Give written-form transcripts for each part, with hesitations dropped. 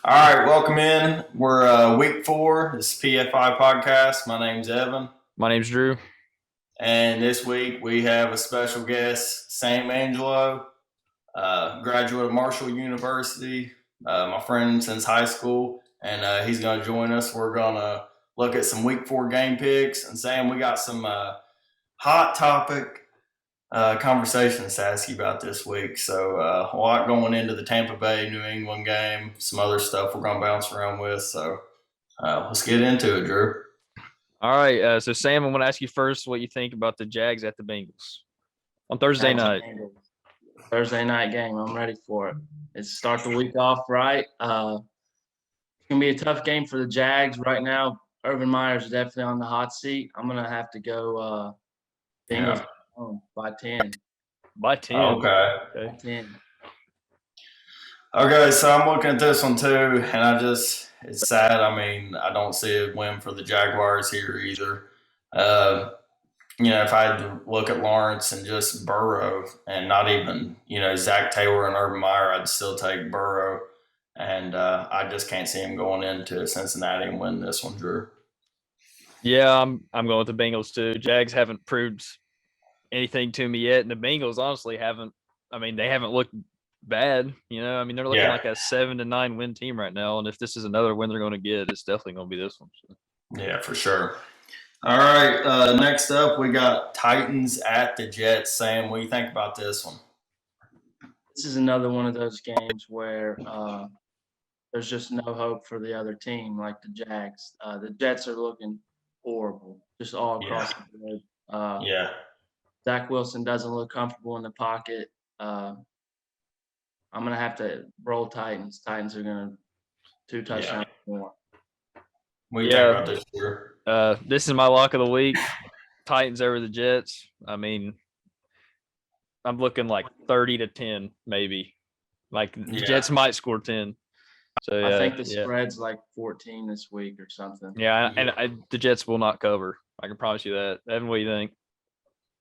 All right, welcome in. We're week 4. This is PFI podcast. My name's Evan, My name's Drew. and this week we have a special guest, Sam Angelo, graduate of Marshall University, my friend since high school, and he's going to join us. We're going to look at some week 4 game picks. And Sam, we got some hot topic conversations to ask you about this week. So a lot going into the Tampa Bay New England game, some other stuff we're going to bounce around with. So let's get into it, Drew. All right. So, Sam, I'm going to ask you first what you think about the Jags at the Bengals on Thursday Jags night. Thursday night game. I'm ready for it. It's start the week off right. It's gonna be a tough game for the Jags right now. Urban Meyer's definitely on the hot seat. I'm gonna have to go Bengals home by 10. By 10. Okay. By 10. Okay, so I'm looking at this one too, and it's sad. I mean, I don't see a win for the Jaguars here either. Uh, if I had to look at Lawrence and just Burrow and not even, Zach Taylor and Urban Meyer, I'd still take Burrow. And I just can't see him going into Cincinnati and win this one, Drew. Yeah, I'm going with the Bengals too. Jags haven't proved anything to me yet, and the Bengals honestly haven't. I mean, they haven't looked bad. They're looking like a 7-9 win team right now, and if this is another win they're going to get, it's definitely going to be this one. So. Yeah, for sure. All right, next up we got Titans at the Jets. Sam, what do you think about this one? This is another one of those games where there's just no hope for the other team, like the Jags. The Jets are looking horrible, just all across the board. Zach Wilson doesn't look comfortable in the pocket. I'm going to have to roll Titans. Titans are going to 2 touchdowns more. What do you think about this year? This is my lock of the week. Titans over the Jets. I mean, I'm looking like 30-10, maybe. Like the Jets might score 10. So I think the spread's like 14 this week or something. Yeah, and the Jets will not cover. I can promise you that. Evan, what do you think?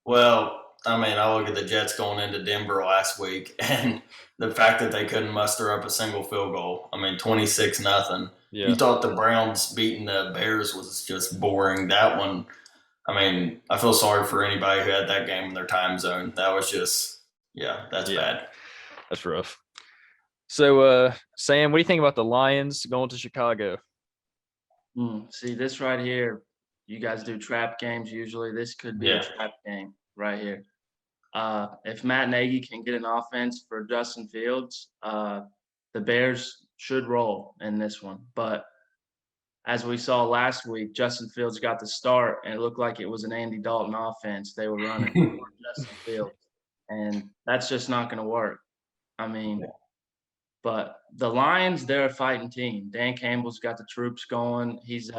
Well, I mean, I look at the Jets going into Denver last week, and the fact that they couldn't muster up a single field goal. I mean, 26-0. Yeah. You thought the Browns beating the Bears was just boring. That one, I mean, I feel sorry for anybody who had that game in their time zone. That was just, that's bad. That's rough. So, Sam, what do you think about the Lions going to Chicago? See, this right here, you guys do trap games usually. This could be a trap game right here. If Matt Nagy can get an offense for Justin Fields, the Bears should roll in this one. But as we saw last week, Justin Fields got the start, and it looked like it was an Andy Dalton offense they were running for Justin Fields. And that's just not going to work. I mean, but the Lions, they're a fighting team. Dan Campbell's got the troops going. He's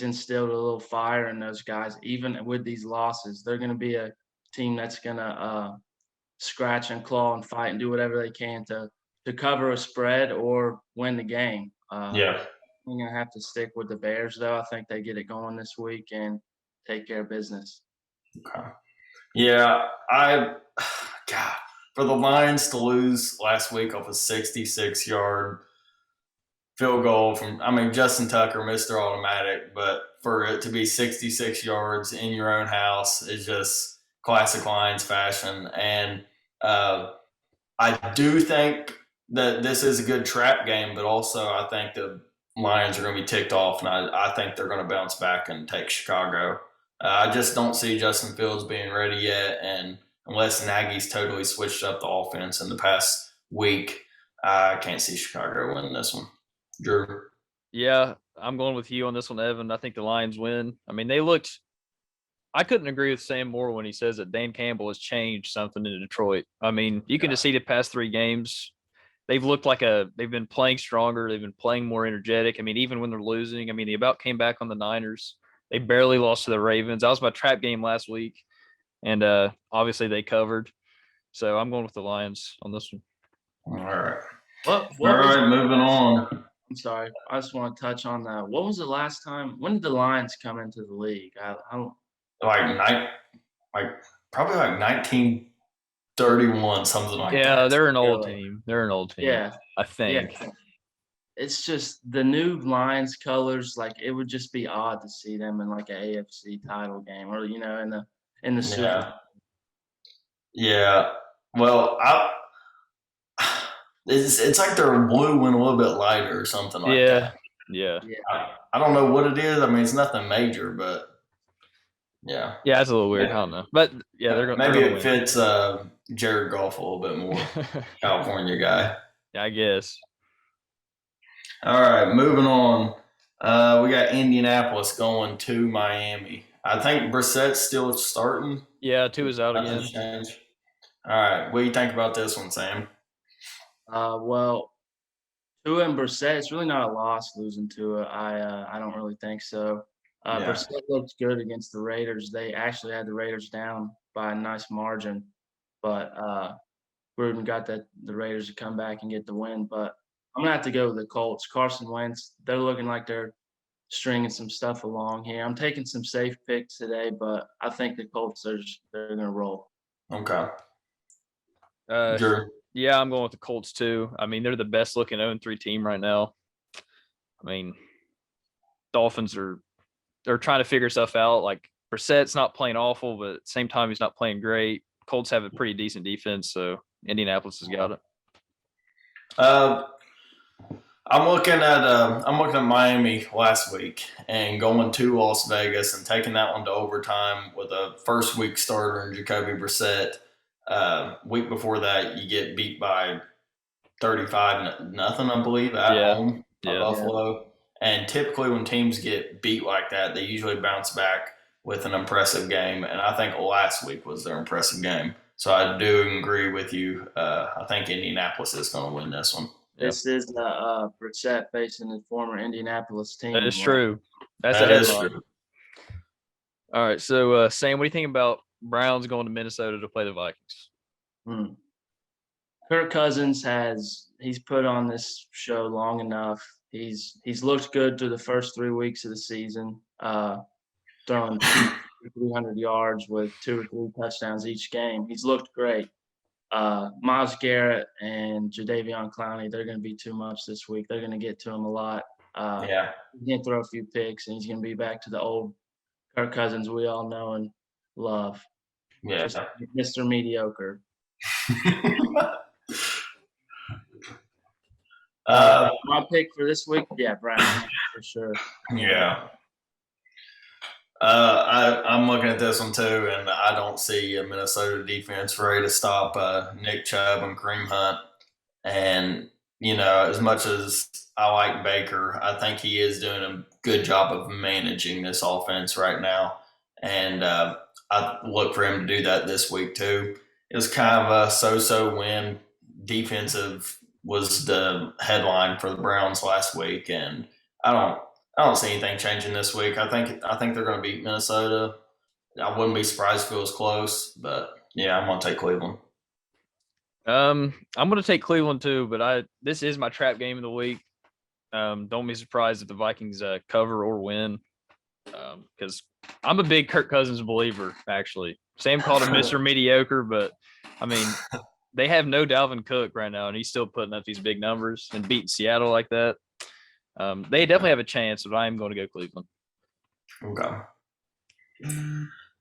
instilled a little fire in those guys. Even with these losses, they're going to be a team that's going to scratch and claw and fight and do whatever they can to cover a spread or win the game. I'm going to have to stick with the Bears, though. I think they get it going this week and take care of business. Okay. Yeah, God, for the Lions to lose last week off a 66-yard field goal Justin Tucker, Mr. Automatic, but for it to be 66 yards in your own house is just classic Lions fashion. And I do think that this is a good trap game, but also I think the Lions are going to be ticked off, and I think they're going to bounce back and take Chicago. I just don't see Justin Fields being ready yet, and unless Nagy's totally switched up the offense in the past week, I can't see Chicago winning this one. Drew? Yeah, I'm going with you on this one, Evan. I think the Lions win. I mean, I couldn't agree with Sam more when he says that Dan Campbell has changed something in Detroit. I mean, you can just see the past 3 games. They've looked like they've been playing stronger. They've been playing more energetic. I mean, even when they're losing, they about came back on the Niners. They barely lost to the Ravens. That was my trap game last week. And obviously they covered. So I'm going with the Lions on this one. All right. All right, moving on. I'm sorry. I just want to touch on that. What was the last time? When did the Lions come into the league? I don't. Probably like 1931, something like that. Yeah, they're an old team. Yeah, I think. it's just the new Lions colors. Like it would just be odd to see them in like a AFC title game, or in the Super. Yeah. Yeah. Well, it's like their blue went a little bit lighter or something like Yeah. that. Yeah. I don't know what it is. I mean, it's nothing major, but yeah. Yeah, that's a little weird. I don't know. But yeah, they're Maybe gonna it win. fits Jared Goff a little bit more. California guy. Yeah, I guess. All right, moving on. We got Indianapolis going to Miami. I think Brissett's still starting. Yeah, two is out again. Nothing's changed. All right, what do you think about this one, Sam? Well, Tua and Brissett, it's really not a loss losing Tua. I don't really think so. Yeah. Brissett looked good against the Raiders. They actually had the Raiders down by a nice margin, but Gruden got the Raiders to come back and get the win. But I'm gonna have to go with the Colts. Carson Wentz, they're looking like they're stringing some stuff along here. I'm taking some safe picks today, but I think the Colts they're gonna roll. Okay. Drew. Yeah, I'm going with the Colts too. I mean, they're the best looking 0-3 team right now. I mean, Dolphins they're trying to figure stuff out. Like Brissett's not playing awful, but at the same time, he's not playing great. Colts have a pretty decent defense, so Indianapolis has got it. I'm looking at Miami last week and going to Las Vegas and taking that one to overtime with a first week starter in Jacoby Brissett. Week before that, you get beat by 35-0, I believe, at home by Buffalo. And typically, when teams get beat like that, they usually bounce back with an impressive game. And I think last week was their impressive game. So I do agree with you. I think Indianapolis is going to win this one. This is Brissett facing the former Indianapolis team. That is true. That's that is true. All right, so Sam, what do you think about Browns going to Minnesota to play the Vikings? Kirk Cousins he's put on this show long enough. He's looked good through the first 3 weeks of the season, throwing 300 yards with 2 or 3 touchdowns each game. He's looked great. Myles Garrett and Jadeveon Clowney, they're going to be too much this week. They're going to get to him a lot. He's going to throw a few picks, and he's going to be back to the old Kirk Cousins we all know and love. Yeah. Just Mr. Mediocre. My pick for this week, Browns for sure. Yeah. I'm looking at this one too, and I don't see a Minnesota defense ready to stop Nick Chubb and Kareem Hunt. And, as much as I like Baker, I think he is doing a good job of managing this offense right now. And I look for him to do that this week too. It was kind of a so-so win. Defensive was the headline for the Browns last week, and I don't see anything changing this week. I think they're going to beat Minnesota. I wouldn't be surprised if it was close, but yeah, I'm going to take Cleveland. I'm going to take Cleveland too, but this is my trap game of the week. Don't be surprised if the Vikings cover or win, because I'm a big Kirk Cousins believer. Actually, Sam called him Mr. Mediocre, but I mean, they have no Dalvin Cook right now, and he's still putting up these big numbers and beating Seattle like that. They definitely have a chance, but I am going to go Cleveland. Okay.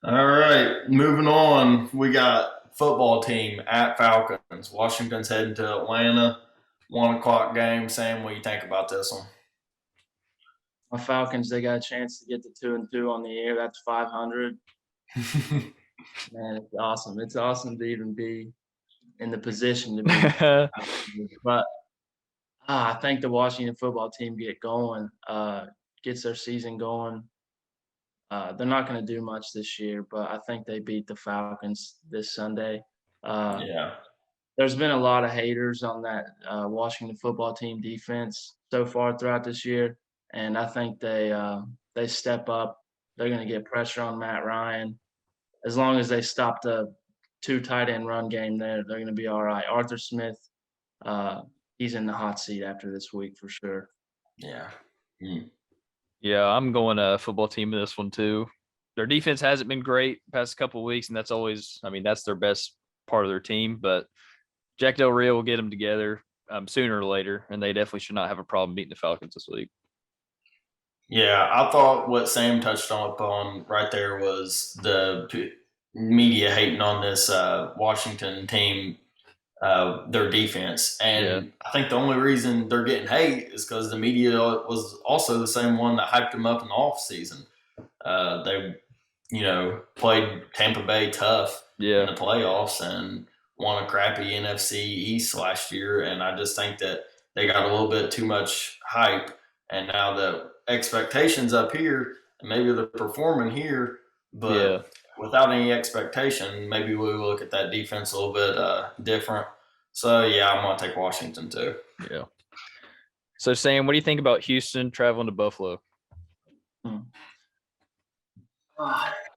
All right, moving on. We got football team at Falcons. Washington's heading to Atlanta. 1:00 game. Sam, what do you think about this one? My Falcons, they got a chance to get to 2-2 on the year. That's 500. Man, it's awesome. It's awesome to even be in the position to be. But I think the Washington football team gets their season going. They're not going to do much this year, but I think they beat the Falcons this Sunday. There's been a lot of haters on that Washington football team defense so far throughout this year, and I think they step up. They're going to get pressure on Matt Ryan. As long as they stop the 2 tight end run game, they're going to be all right. Arthur Smith, he's in the hot seat after this week for sure. Yeah. Yeah, I'm going football team in this one too. Their defense hasn't been great the past couple of weeks, and that's their best part of their team. But Jack Del Rio will get them together. sooner or later, and they definitely should not have a problem beating the Falcons this week. Yeah, I thought what Sam touched on right there was the media hating on this Washington team, their defense. And I think the only reason they're getting hate is because the media was also the same one that hyped them up in the offseason. They, played Tampa Bay tough in the playoffs and won a crappy NFC East last year. And I just think that they got a little bit too much hype. And now the expectations up here, and maybe they're performing here, but without any expectation, maybe we look at that defense a little bit different. So, yeah, I'm going to take Washington too. Yeah. So, Sam, what do you think about Houston traveling to Buffalo?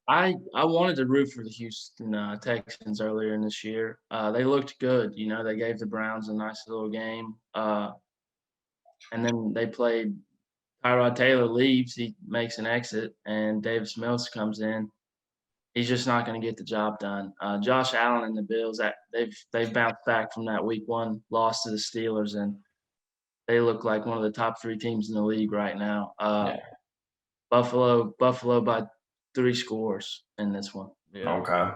I wanted to root for the Houston Texans earlier in this year. They looked good. They gave the Browns a nice little game. And then they played Tyrod Taylor leaves. He makes an exit, and Davis Mills comes in. He's just not going to get the job done. Josh Allen and the Bills, they've bounced back from that Week 1 loss to the Steelers, and they look like one of the top 3 teams in the league right now. Buffalo by 3 scores in this one. Yeah.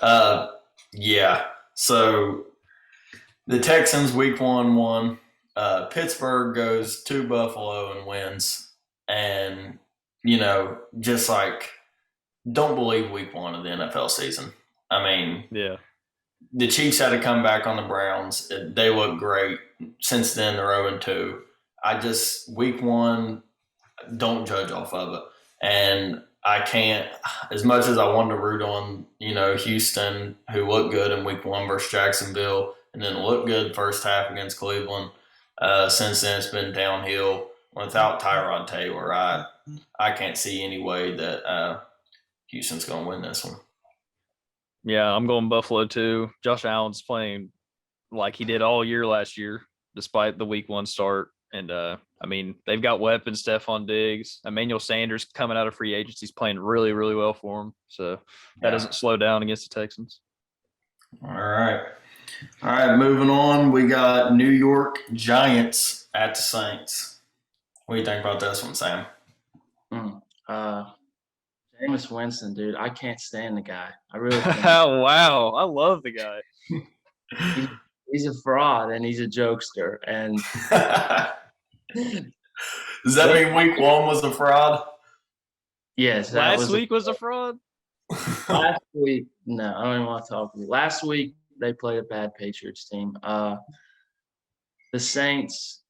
Okay. Yeah. So the Texans Week 1 won. Pittsburgh goes to Buffalo and wins. And, just like, don't believe Week 1 of the NFL season. I mean, the Chiefs had to come back on the Browns. They look great. Since then, they're 0-2. Week 1, don't judge off of it. And I can't, as much as I wanted to root on, Houston, who looked good in Week 1 versus Jacksonville, and then looked good first half against Cleveland. Since then, it's been downhill. Without Tyrod Taylor, I can't see any way that Houston's going to win this one. Yeah, I'm going Buffalo too. Josh Allen's playing like he did all year last year, despite the Week 1 start. And, they've got weapons, Stephon Diggs. Emmanuel Sanders coming out of free agency. He's playing really, really well for him. So that doesn't slow down against the Texans. All right, moving on. We got New York Giants at the Saints. What do you think about this one, Sam? Jameis Winston, dude, I can't stand the guy. I really can't. Wow, I love the guy. He's a fraud and he's a jokester. And does that mean Week 1 was a fraud? Yes. Last week was a fraud? Last week, no, I don't even want to talk to you. Last week, they played a bad Patriots team. The Saints,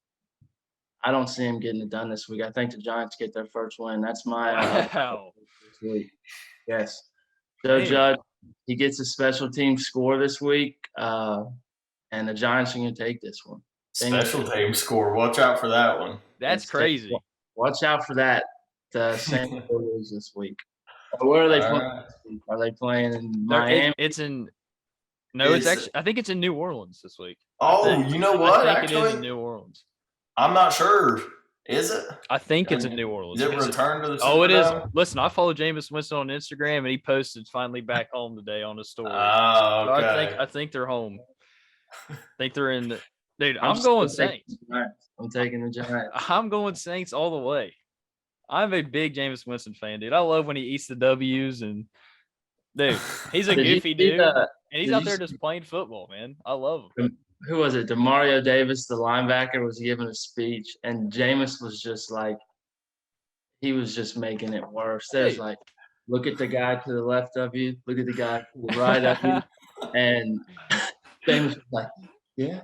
I don't see him getting it done this week. I think the Giants get their first win. That's my this week. Yes. Joe Judge, he gets a special team score this week, and the Giants are going to take this one. Special team score. Watch out for that one. That's crazy. Watch out for that. The Saints will lose this week. Where are they playing this week? Are they playing in Miami? I think it's in New Orleans this week. Oh, you know what? I think it is in New Orleans. I'm not sure. Is it? I think it's in New Orleans. Is it returned to the Superdome? Oh, it is. Listen, I follow Jameis Winston on Instagram, and he posted finally back home today on his story. Oh, okay. So I think they're home. I think they're in the – dude, I'm going Saints. I'm taking the Giants. I'm going Saints all the way. I'm a big Jameis Winston fan, dude. I love when he eats the W's and – dude, he's a goofy dude. And he's out there just playing football, man. I love him. Who was it? Demario Davis, the linebacker, was giving a speech, and Jameis was just like, he was just making it worse. There's like, look at the guy to the left of you, look at the guy to the right of you, and Jameis was like, yeah.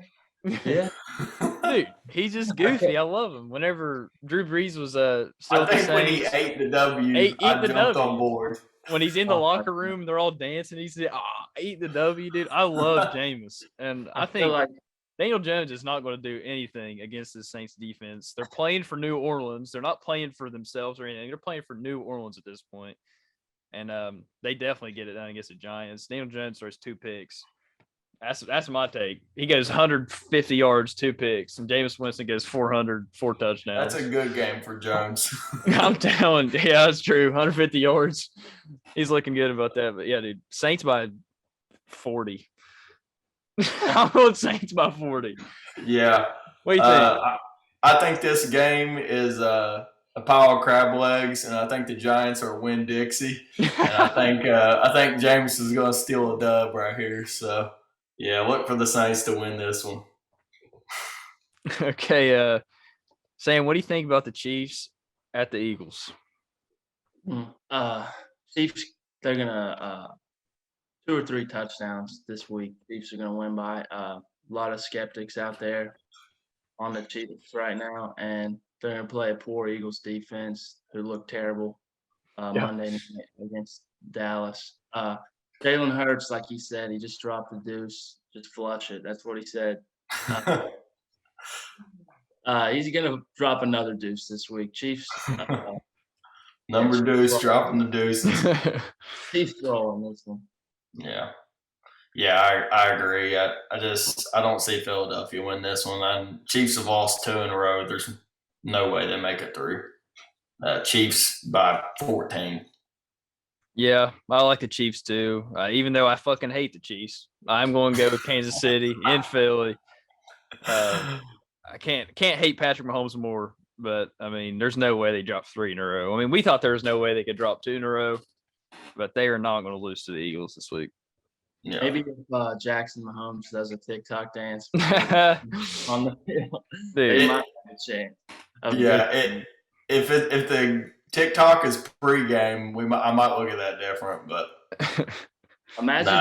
Dude, he's just goofy. I love him. Whenever Drew Brees was still when he ate the W, I jumped on board. When he's in the locker room, they're all dancing. He said, eat the W, dude. I love Jameis. And I think like Daniel Jones is not going to do anything against the Saints defense. They're playing for New Orleans. They're not playing for themselves or anything. They're playing for New Orleans at this point. And they definitely get it done against the Giants. Daniel Jones throws 2 picks. That's my take. He goes 150 yards, 2 picks, and Jameis Winston goes 400, 4 touchdowns. That's a good game for Jones. I'm telling. Yeah, that's true. 150 yards. He's looking good about that. But yeah, dude, Saints by 40. I'm going Saints by 40. Yeah. What do you think? I think this game is a pile of crab legs, and I think the Giants are Win Dixie, and I think James is going to steal a dub right here. So yeah, look for the Saints to win this one. Okay, Sam, what do you think about the Chiefs at the Eagles? Chiefs, they're gonna 2 or 3 touchdowns this week. Chiefs are gonna win by a lot of skeptics out there on the Chiefs right now, and they're gonna play a poor Eagles defense who look terrible Monday night against Dallas. Jalen Hurts, like he said, he just dropped the deuce, just flush it. That's what he said. He's gonna drop another deuce this week. Chiefs. Number deuce, dropping the deuces. Chiefs roll on this one. Yeah. Yeah, I agree. I don't see Philadelphia win this one. And Chiefs have lost 2 in a row. There's no way they make it through. Chiefs by 14. Yeah, I like the Chiefs too. Even though I fucking hate the Chiefs, I'm going to go with Kansas City in Philly. I can't hate Patrick Mahomes more, but I mean, there's no way they drop 3 in a row. I mean, we thought there was no way they could drop 2 in a row, but they are not going to lose to the Eagles this week. Yeah. Maybe if Jackson Mahomes does a TikTok dance on the field, they might have a chance. If the TikTok is pregame, I might look at that different. But imagine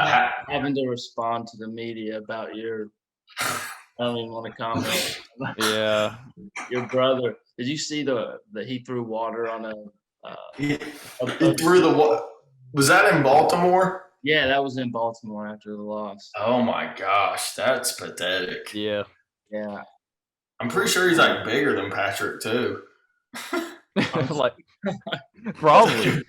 having to respond to the media about your. I don't even want to comment. Yeah, your brother. Did you see the he threw water on a? He threw the what? Was that in Baltimore? Yeah, that was in Baltimore after the loss. Oh my gosh, that's pathetic. Yeah. I'm pretty sure he's like bigger than Patrick too. Like probably.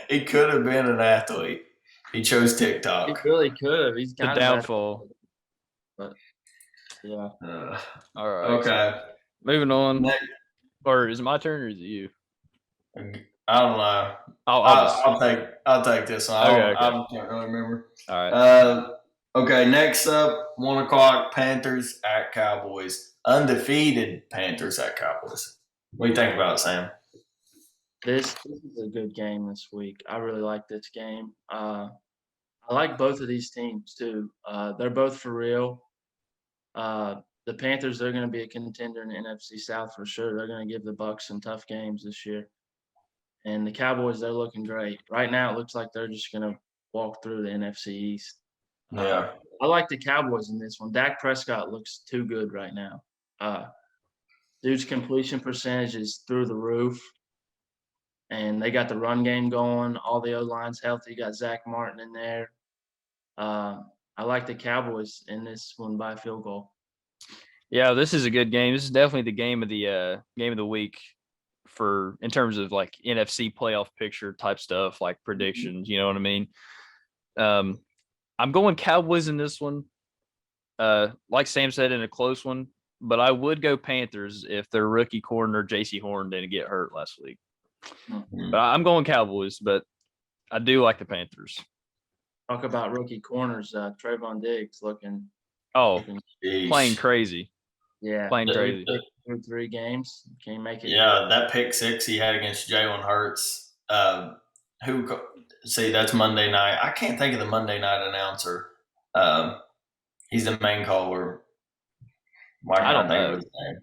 He could have been an athlete. He chose TikTok. He really could have. He's kind of downfall. But yeah. All right. Okay. Moving on. Or is it my turn or is it you? I don't know. I'll take this one. Okay. I can't really remember. All right. Okay. Next up, 1 o'clock. Panthers at Cowboys. Undefeated Panthers at Cowboys. What do you think about it, Sam? This is a good game this week. I really like this game. I like both of these teams too. They're both for real. The Panthers, they're going to be a contender in the NFC South for sure. They're going to give the Bucs some tough games this year. And the Cowboys, they're looking great. Right now, it looks like they're just going to walk through the NFC East. Yeah. I like the Cowboys in this one. Dak Prescott looks too good right now. Dude's completion percentage is through the roof. And they got the run game going. All the O-line's healthy. You got Zach Martin in there. I like the Cowboys in this one by field goal. Yeah, this is a good game. This is definitely the game of the week for in terms of like NFC playoff picture type stuff, like predictions. You know what I mean? I'm going Cowboys in this one. Like Sam said, in a close one, but I would go Panthers if their rookie corner J.C. Horn didn't get hurt last week. But I'm going Cowboys, but I do like the Panthers. Talk about rookie corners. Trayvon Diggs looking playing crazy. Yeah. Playing crazy. 3 games. Can you make it? Yeah, that pick 6 he had against Jalen Hurts. That's Monday night. I can't think of the Monday night announcer. He's the main caller. I don't know.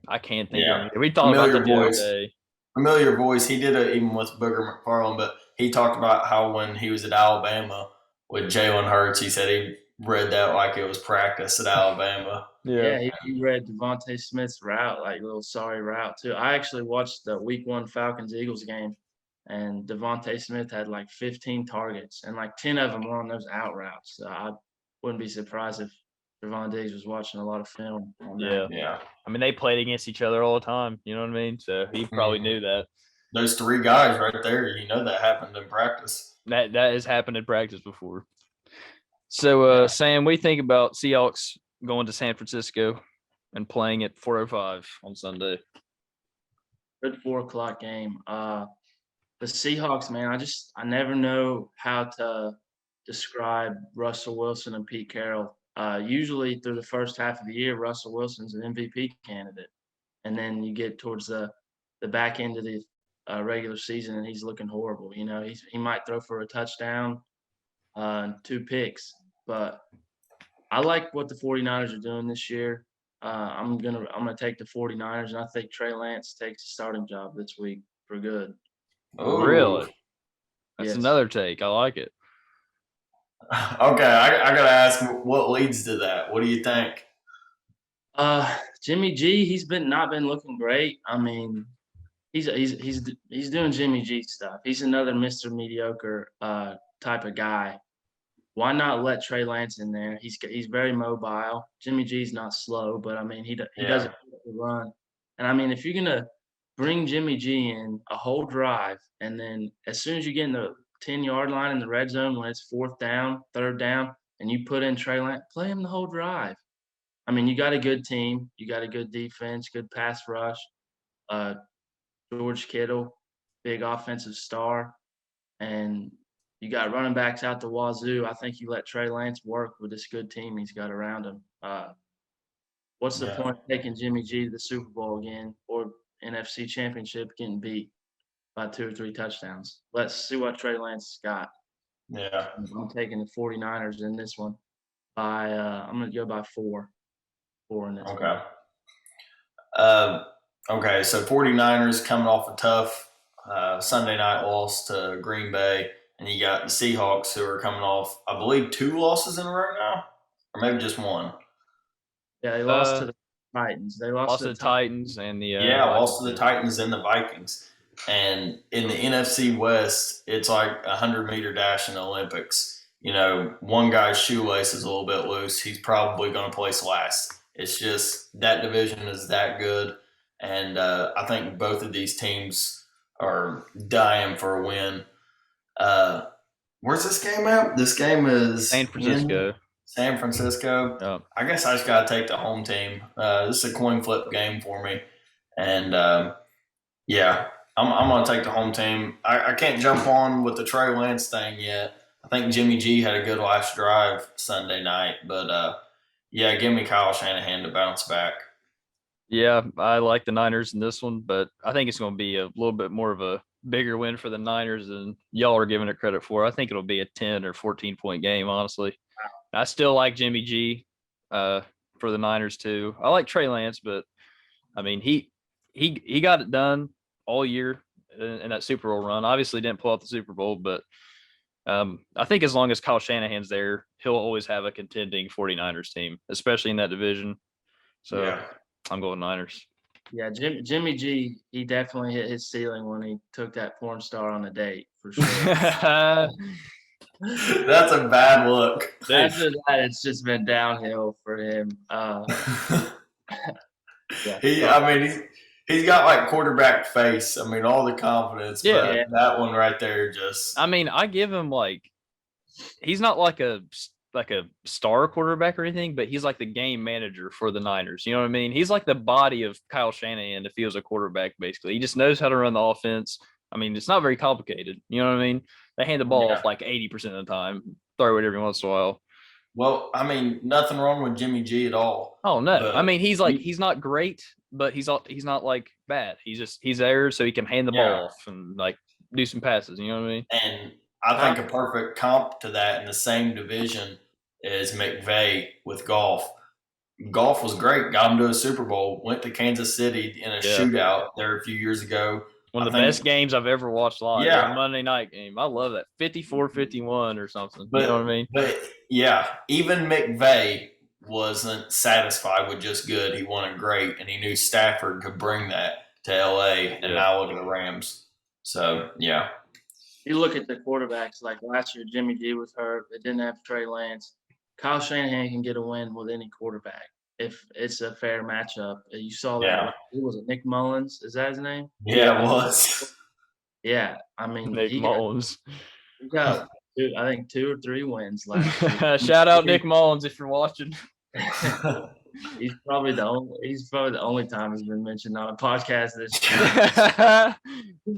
I can't think of it. We talked familiar about the voice. other day. Familiar voice. He did it even with Booger McFarland, but he talked about how when he was at Alabama with Jalen Hurts, he said he read that like it was practice at Alabama. Yeah, he read Devontae Smith's route, like a little sorry route too. I actually watched the Week 1 Falcons-Eagles game, and Devontae Smith had like 15 targets, and like 10 of them were on those out routes. So I wouldn't be surprised if Trayvon Diggs was watching a lot of film on that. Yeah. I mean, they played against each other all the time. You know what I mean? So he probably knew that. Those 3 guys right there, that happened in practice. That has happened in practice before. So, Sam, what do you think about Seahawks going to San Francisco and playing at 4:05 on Sunday? Good 4 o'clock game. The Seahawks, man, I never know how to describe Russell Wilson and Pete Carroll. Usually through the first half of the year, Russell Wilson's an MVP candidate, and then you get towards the back end of the regular season, and he's looking horrible. You know, he might throw for a touchdown, and 2 picks, but I like what the 49ers are doing this year. I'm gonna take the 49ers, and I think Trey Lance takes the starting job this week for good. Really? Ooh. That's Yes. another take. I like it. Okay, I gotta ask, what leads to that? What do you think? Jimmy G, he's not been looking great. I mean, he's doing Jimmy G stuff. He's another Mr. Mediocre type of guy. Why not let Trey Lance in there? He's very mobile. Jimmy G's not slow, but I mean he doesn't run. And I mean if you're gonna bring Jimmy G in a whole drive, and then as soon as you get in the 10-yard line in the red zone when it's 4th down, 3rd down, and you put in Trey Lance, play him the whole drive. I mean, you got a good team, you got a good defense, good pass rush. Uh, George Kittle, big offensive star, and you got running backs out the wazoo. I think you let Trey Lance work with this good team he's got around him. What's the point of taking Jimmy G to the Super Bowl again or NFC Championship getting beat by 2 or 3 touchdowns? Let's see what Trey Lance got. Yeah. I'm taking the 49ers in this one by I'm going to go by 4. 4 in this one. Okay. Okay, so 49ers coming off a tough Sunday night loss to Green Bay, and you got the Seahawks who are coming off, I believe, 2 losses in a row now, or maybe just 1. Yeah, they lost to the Titans. They lost to the Titans and the lost to the Titans and the Vikings. And in the NFC West, it's like a 100-meter dash in the Olympics. You know, one guy's shoelace is a little bit loose. He's probably going to place last. It's just that division is that good. And I think both of these teams are dying for a win. Where's this game at? This game is San Francisco. in San Francisco. Yeah. I guess I just got to take the home team. This is a coin flip game for me. And, yeah, I'm going to take the home team. I can't jump on with the Trey Lance thing yet. I think Jimmy G had a good last drive Sunday night. But, yeah, give me Kyle Shanahan to bounce back. Yeah, I like the Niners in this one, but I think it's going to be a little bit more of a bigger win for the Niners than y'all are giving it credit for. I think it'll be a 10 or 14-point game, honestly. I still like Jimmy G for the Niners too. I like Trey Lance, but I mean he got it done all year in that Super Bowl run. Obviously didn't pull out the Super Bowl, but I think as long as Kyle Shanahan's there, he'll always have a contending 49ers team, especially in that division. So yeah. I'm going Niners. Yeah, Jimmy G, he definitely hit his ceiling when he took that porn star on a date, for sure. That's a bad look. After that, it's just been downhill for him. Yeah. He's got like quarterback face. I mean, all the confidence. Yeah. But that one right there just. I mean, I give him he's not like a star quarterback or anything, but he's like the game manager for the Niners. You know what I mean? He's like the body of Kyle Shanahan if he was a quarterback, basically. He just knows how to run the offense. I mean, it's not very complicated. You know what I mean? They hand the ball off like 80% of the time, throw it every once in a while. Well, I mean, nothing wrong with Jimmy G at all. Oh, no. I mean, he's not great, but he's not like bad. He's there so he can hand the ball off and like do some passes. You know what I mean? And I think a perfect comp to that in the same division is McVay with Goff. Goff was great. Got him to a Super Bowl. Went to Kansas City in a shootout there a few years ago. One of the best games I've ever watched live. Yeah. A Monday night game. I love that. 54-51 or something. You know what I mean? But, yeah, even McVay wasn't satisfied with just good. He wanted great, and he knew Stafford could bring that to L.A., and now look at the Rams. So, yeah. You look at the quarterbacks, like last year, Jimmy G was hurt. They didn't have Trey Lance. Kyle Shanahan can get a win with any quarterback if it's a fair matchup. You saw that. Yeah. Who was it? Nick Mullins? Is that his name? Yeah, it was. Yeah, I mean, Nick Mullins. He got, I think, 2 or 3 wins last year. Shout out Nick Mullins if you're watching. He's probably the only time he's been mentioned on a podcast this year.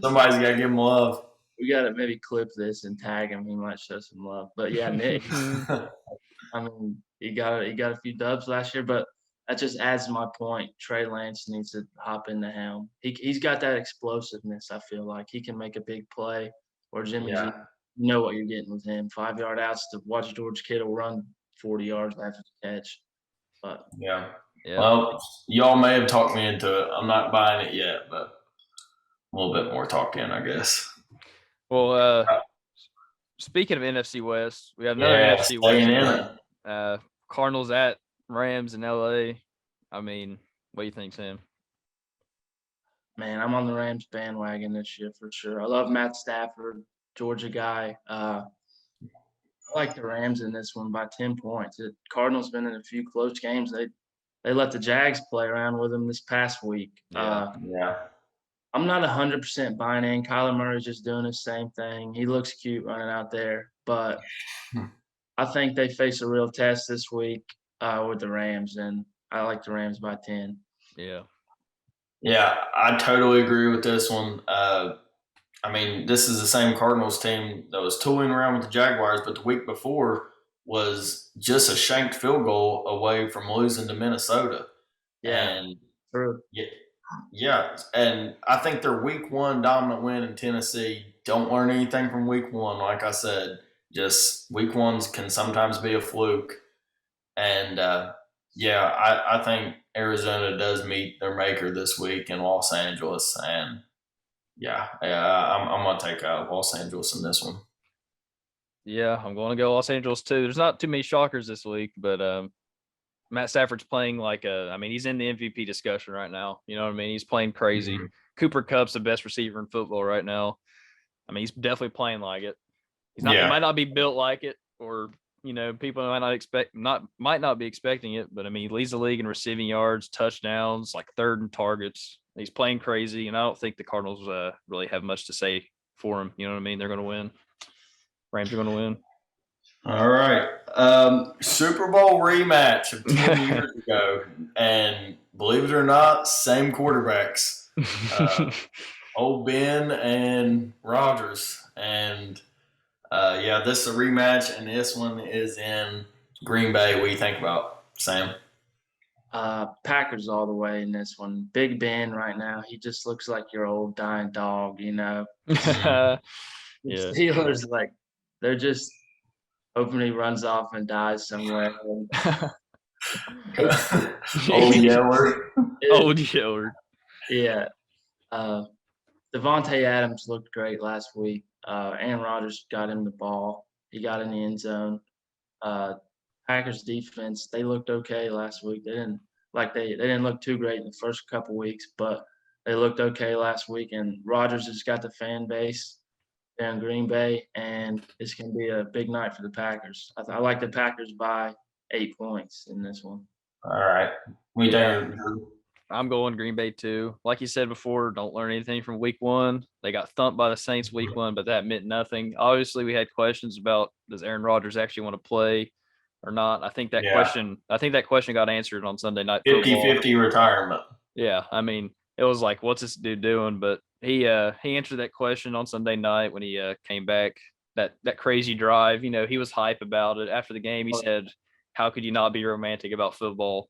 Somebody's got to give him love. we gotta maybe clip this and tag him. He might show some love. But yeah, Nick. I mean, he got a few dubs last year, but that just adds to my point. Trey Lance needs to hop in the helm. He's got that explosiveness. I feel like he can make a big play. Or Jimmy G, Yeah. you know what you're getting with him. 5-yard outs to watch George Kittle run 40 yards after the catch. But Yeah. Yeah. Well, y'all may have talked me into it. I'm not buying it yet, but a little bit more talk in, I guess. Well, speaking of NFC West, we have another Yeah, NFC staying West in game. it. Cardinals at Rams in LA. I mean, what do you think, Sam? man, I'm on the Rams bandwagon this year for sure. I love Matt Stafford, Georgia guy. I like the Rams in this one by 10 points. The Cardinals been in a few close games. They let the Jags play around with them this past week. Yeah. Yeah. I'm not 100% buying in. Kyler Murray's just doing the same thing. He looks cute running out there, but I think they face a real test this week with the Rams, and I like the Rams by 10. Yeah. Yeah, I totally agree with this one. I mean, this is the same Cardinals team that was tooling around with the Jaguars, but the week before was just a shanked field goal away from losing to Minnesota. Yeah, And true. yeah, yeah, and I think their week one dominant win in Tennessee. Don't learn anything from week one. Like I said, just week ones can sometimes be a fluke. And yeah, I think Arizona does meet their maker this week in Los Angeles. And yeah, I'm going to take Los Angeles in this one. Yeah, I'm going to go Los Angeles too. There's not too many shockers this week, but Matt Stafford's playing I mean, he's in the MVP discussion right now. You know what I mean? He's playing crazy. Mm-hmm. Cooper Kupp's the best receiver in football right now. I mean, he's definitely playing like it. He Yeah. might not be built like it, or people might not be expecting it, but I mean, he leads the league in receiving yards, touchdowns, like third in targets. He's playing crazy, and I don't think the Cardinals really have much to say for him. You know what I mean? They're going to win. Rams are going to win. All right. Super Bowl rematch of 10 years ago. And believe it or not, same quarterbacks. Old Ben and Rodgers. And yeah, this is a rematch, and this one is in Green Bay. What do you think about, Sam? Packers all the way in this one. Big Ben right now, he just looks like your old dying dog, The Yeah. Steelers, like, they're just hoping he runs off and dies somewhere. Old Yeller. Old Yeller. Yeah. Devontae Adams looked great last week. Aaron Rodgers got him the ball. He got in the end zone. Packers defense, they looked okay last week. They didn't look too great in the first couple weeks, but they looked okay last week. And Rodgers has got the fan base there in Green Bay, and it's going to be a big night for the Packers. I like the Packers by 8 points in this one. All right. We done. I'm going Green Bay too. Like you said before, don't learn anything from week one. They got thumped by the Saints week one, but that meant nothing. Obviously, we had questions about does Aaron Rodgers actually want to play or not. I think that question got answered on Sunday Night Football. 50-50 retirement. Yeah, I mean, it was like, what's this dude doing? But he answered that question on Sunday night when he came back. That crazy drive, he was hype about it. After the game, he said, "How could you not be romantic about football?"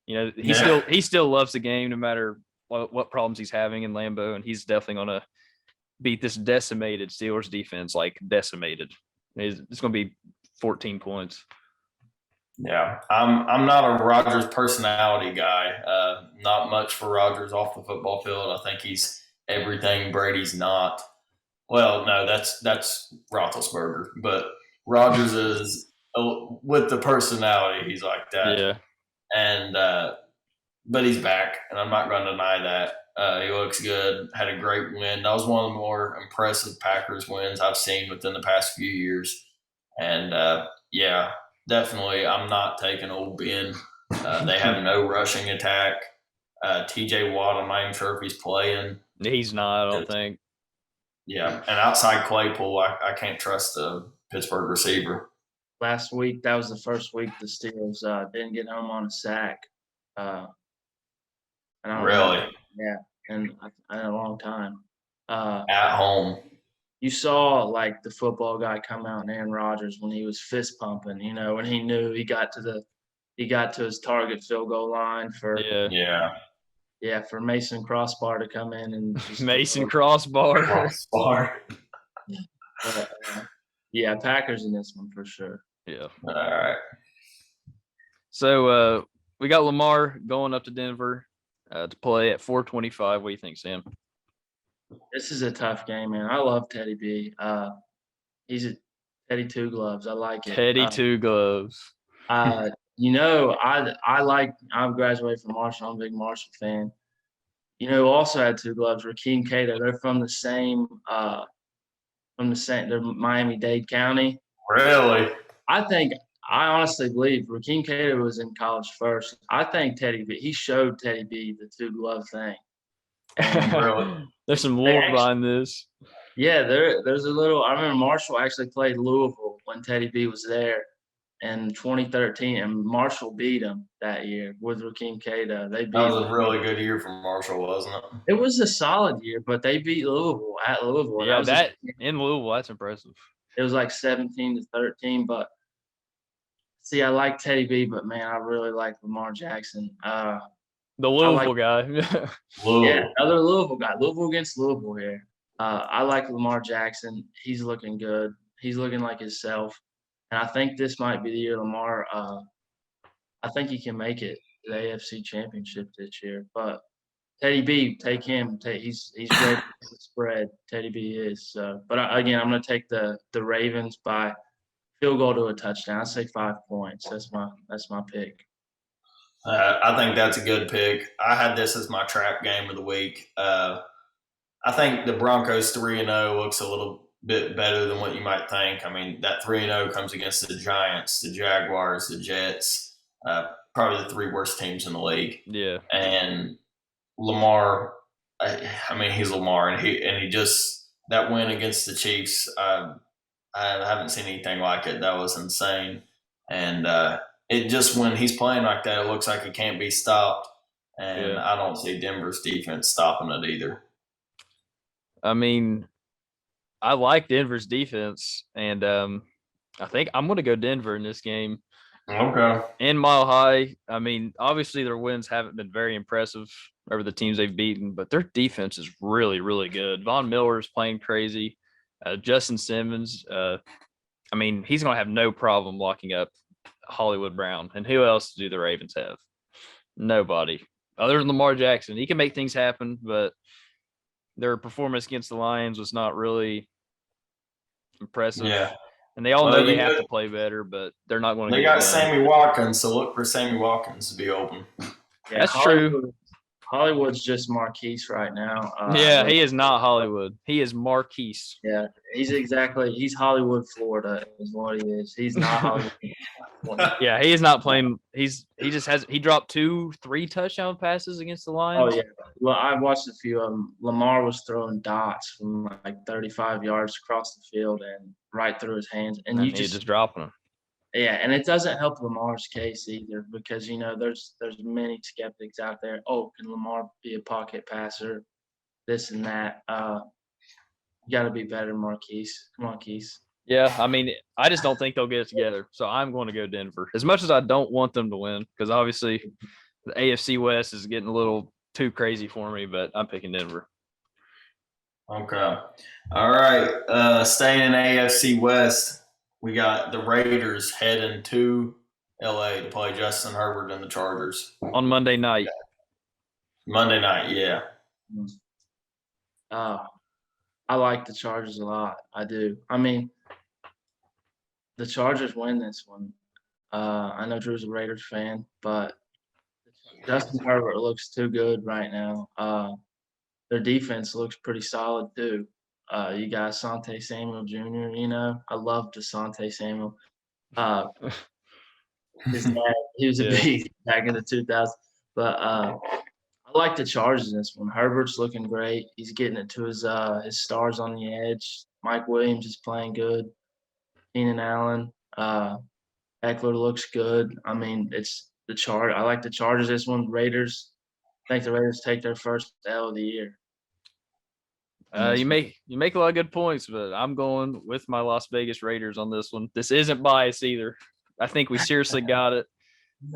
He still loves the game no matter what problems he's having in Lambeau, and he's definitely going to beat this decimated Steelers defense, like decimated. It's going to be 14 points. Yeah, I'm not a Rodgers personality guy. Not much for Rodgers off the football field. I think he's everything Brady's not. Well, no, that's Roethlisberger, but Rodgers is with the personality. He's like that. Yeah, and but he's back, and I'm not going to deny that. He looks good. Had a great win. That was one of the more impressive Packers wins I've seen within the past few years. And yeah, definitely, I'm not taking old Ben. They have no rushing attack. TJ Watt, I'm not even sure if he's playing. he's not. I don't think. Yeah, and outside Claypool, I can't trust the Pittsburgh receiver. Last week, that was the first week the Steelers didn't get home on a sack. And I don't Really? know. Yeah, and in a long time. At home. you saw like the football guy come out and Aaron Rodgers when he was fist pumping, when he knew he got to his target field goal line for Mason Crossbar to come in and just Mason Crossbar. Crossbar. But, yeah, Packers in this one for sure. Yeah. All right. So we got Lamar going up to Denver to play at 425. What do you think, Sam? This is a tough game, man. I love Teddy B. He's a Teddy Two Gloves. I like it. Teddy Two Gloves. I graduated from Marshall. I'm a big Marshall fan. Who also had two gloves? Rakeem Cato. They're from the same. They're Miami-Dade County. Really? I honestly believe Rakeem Cato was in college first. I think Teddy B. He showed Teddy B the two glove thing. Really? There's some lore behind this. Yeah, there's a little. I remember Marshall actually played Louisville when Teddy B was there in 2013, and Marshall beat him that year with Rakeem Cato. They beat. That was a really good year for Marshall, wasn't it? It was a solid year, but they beat Louisville at Louisville. Yeah, in Louisville, that's impressive. It was like 17-13, but see, I like Teddy B, but man, I really like Lamar Jackson. The Louisville guy. Yeah, another Louisville guy. Louisville against Louisville here. I like Lamar Jackson. He's looking good. He's looking like himself. And I think this might be the year Lamar I think he can make it to the AFC Championship this year. But Teddy B, take him. He's great at the spread. Teddy B is. But again, I'm going to take the Ravens by field goal to a touchdown. I say 5 points. That's my pick. I think that's a good pick. I had this as my trap game of the week. I think the Broncos 3-0 looks a little bit better than what you might think. I mean, that 3-0 comes against the Giants, the Jaguars, the Jets, probably the three worst teams in the league. Yeah. And Lamar, I mean, he's Lamar, and he just that win against the Chiefs. I haven't seen anything like it. That was insane, and it just when he's playing like that, it looks like he can't be stopped. And I don't see Denver's defense stopping it either. I mean, I like Denver's defense, and I think I'm going to go Denver in this game. Okay. In Mile High, I mean, obviously their wins haven't been very impressive over the teams they've beaten, but their defense is really, really good. Von Miller's playing crazy. Justin Simmons, I mean, he's going to have no problem locking up Hollywood Brown. And who else do the Ravens have? Nobody. Other than Lamar Jackson. He can make things happen, but their performance against the Lions was not really impressive. Yeah. And they all know they have to play better, but they're not going to. They got Sammy Watkins, so look for Sammy Watkins to be open. Yeah, that's true. Hollywood's just Marquise right now. Yeah, he is not Hollywood. He is Marquise. Yeah, he's Hollywood, Florida is what he is. He's not Hollywood. Yeah, he is not playing. He dropped 2-3 touchdown passes against the Lions. Oh, yeah. Well, I watched a few of them. Lamar was throwing dots from like 35 yards across the field and right through his hands. And you just dropping them. Yeah, and it doesn't help Lamar's case either because, there's many skeptics out there. Oh, can Lamar be a pocket passer? This and that. You got to be better, Marquise. Come on, Keith. Yeah, I mean, I just don't think they'll get it together. So I'm going to go Denver. As much as I don't want them to win, because obviously the AFC West is getting a little too crazy for me, but I'm picking Denver. Okay. All right. Staying in AFC West. We got the Raiders heading to LA to play Justin Herbert and the Chargers. On Monday night. Monday night, yeah. I like the Chargers a lot. I do. I mean, the Chargers win this one. I know Drew's a Raiders fan, but Justin Herbert looks too good right now. Their defense looks pretty solid too. You got Asante Samuel Jr., I love Asante Samuel. His dad, he was a beast back in the 2000s. But I like the Chargers in this one. Herbert's looking great. He's getting it to his stars on the edge. Mike Williams is playing good. Keenan Allen. Eckler looks good. I mean, it's the Chargers. I like the Chargers this one. Raiders. I think the Raiders take their first L of the year. You make a lot of good points, but I'm going with my Las Vegas Raiders on this one. This isn't bias either. I think we seriously got it.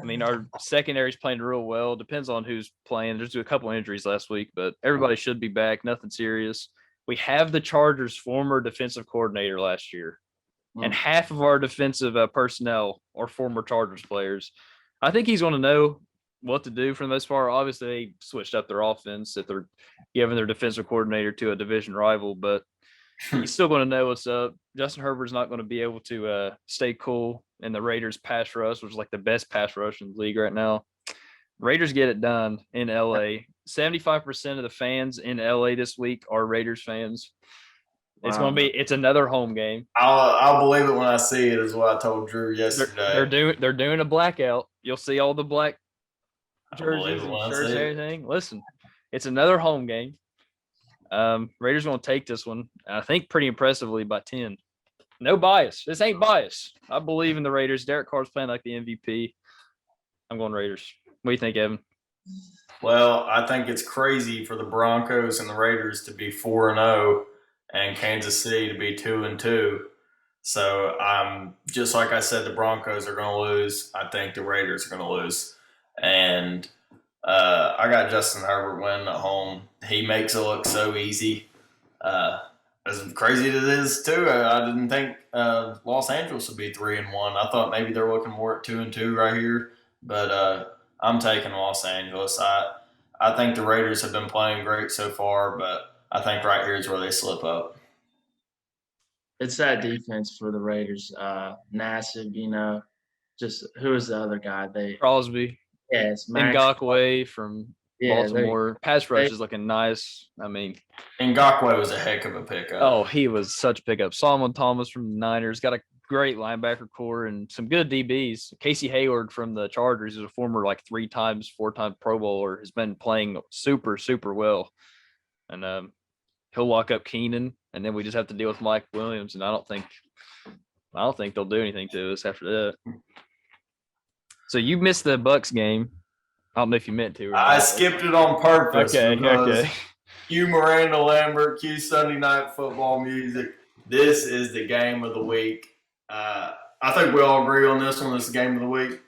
I mean, our secondary's playing real well. Depends on who's playing. There's a couple injuries last week, but everybody should be back. Nothing serious. We have the Chargers' former defensive coordinator last year, and half of our defensive personnel are former Chargers players. I think he's going to know what to do for the most part. Obviously, they switched up their offense if they're giving their defensive coordinator to a division rival, but he's still going to know what's up. Justin Herbert's not going to be able to stay cool in the Raiders pass rush, which is like the best pass rush in the league right now. Raiders get it done in LA. 75% of the fans in LA this week are Raiders fans. Wow. It's another home game. I'll believe it when I see it, is what I told Drew yesterday. They're doing a blackout. You'll see all the black I'll believe jerseys it and when I shirts see and it. everything. Listen, it's another home game. Raiders going to take this one, I think, pretty impressively by 10. No bias. This ain't bias. I believe in the Raiders. Derek Carr's playing like the MVP. I'm going Raiders. What do you think, Evan? Well, I think it's crazy for the Broncos and the Raiders to be 4-0 and Kansas City to be 2-2. So just like I said, the Broncos are going to lose. I think the Raiders are going to lose, and I got Justin Herbert winning at home. He makes it look so easy. As crazy as it is too, I didn't think Los Angeles would be 3-1. I thought maybe they're looking more at 2-2 right here, but I'm taking Los Angeles. I think the Raiders have been playing great so far, but I think right here is where they slip up. It's that defense for the Raiders. Nassib, just who is the other guy? Crosby. Yes, Max. Ngakwe from Baltimore. Pass rush is looking nice. I mean, Ngakwe was a heck of a pickup. Oh, he was such a pickup. Solomon Thomas from the Niners got a great linebacker core and some good DBs. Casey Hayward from the Chargers is a former like 4-time Pro Bowler, has been playing super, super well. And he'll lock up Keenan, and then we just have to deal with Mike Williams. And I don't think they'll do anything to us after that. So you missed the Bucks game. I don't know if you meant to. I skipped it on purpose. Okay. Cue Miranda Lambert, cue Sunday Night Football music. This is the game of the week. I think we all agree on this one. This is the game of the week.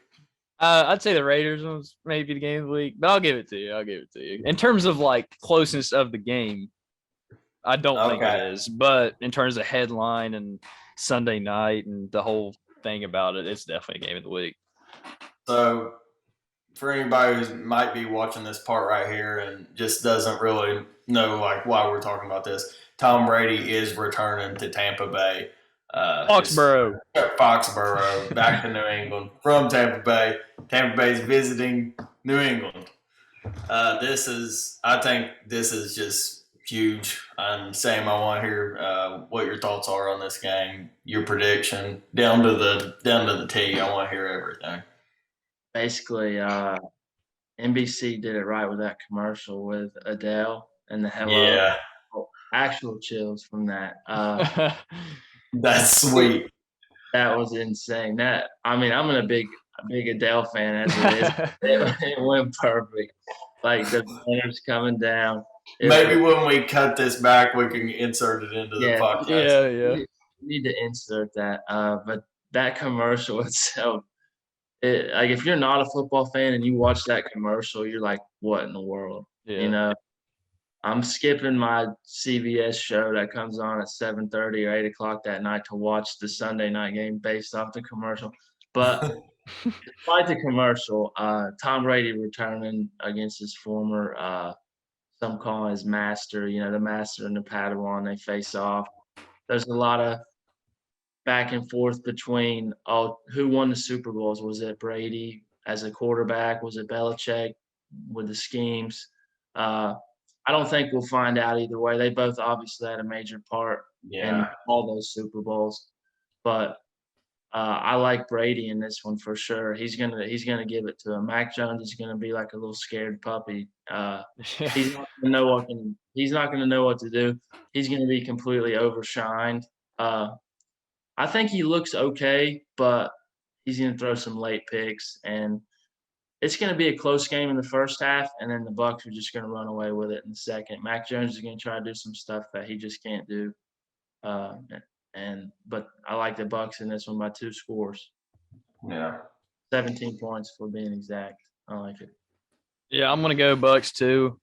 I'd say the Raiders was maybe the game of the week, but I'll give it to you. In terms of like closeness of the game, I don't think it is. But in terms of headline and Sunday night and the whole thing about it, it's definitely a game of the week. So for anybody who might be watching this part right here and just doesn't really know like why we're talking about this, Tom Brady is returning to Tampa Bay. Foxborough, back to New England from Tampa Bay. Tampa Bay's visiting New England. I think this is just huge. And Sam, I want to hear what your thoughts are on this game, your prediction down to the T. I want to hear everything. Basically, NBC did it right with that commercial with Adele and the hello. Yeah. Actual chills from that. That's sweet. That was insane. I'm a big Adele fan as it is. It went perfect. Like the banners coming down. Maybe when we cut this back, we can insert it into the podcast. Yeah. We need to insert that. But that commercial itself, like if you're not a football fan and you watch that commercial, you're like, what in the world? Yeah. I'm skipping my CBS show that comes on at 7:30 or 8 o'clock that night to watch the Sunday night game based off the commercial. But despite the commercial, Tom Brady returning against his former, some call his master, the master and the Padawan, they face off. There's a lot of back and forth between who won the Super Bowls. Was it Brady as a quarterback? Was it Belichick with the schemes? I don't think we'll find out either way. They both obviously had a major part in all those Super Bowls, but I like Brady in this one for sure. He's gonna give it to him. Mac Jones is gonna be like a little scared puppy. He's not gonna know what to do. He's gonna be completely overshined. I think he looks okay, but he's gonna throw some late picks, and it's going to be a close game in the first half, and then the Bucs are just going to run away with it in the second. Mac Jones is going to try to do some stuff that he just can't do. But I like the Bucs in this one by 2 scores. Yeah. 17 points for being exact. I like it. Yeah, I'm gonna go Bucks too.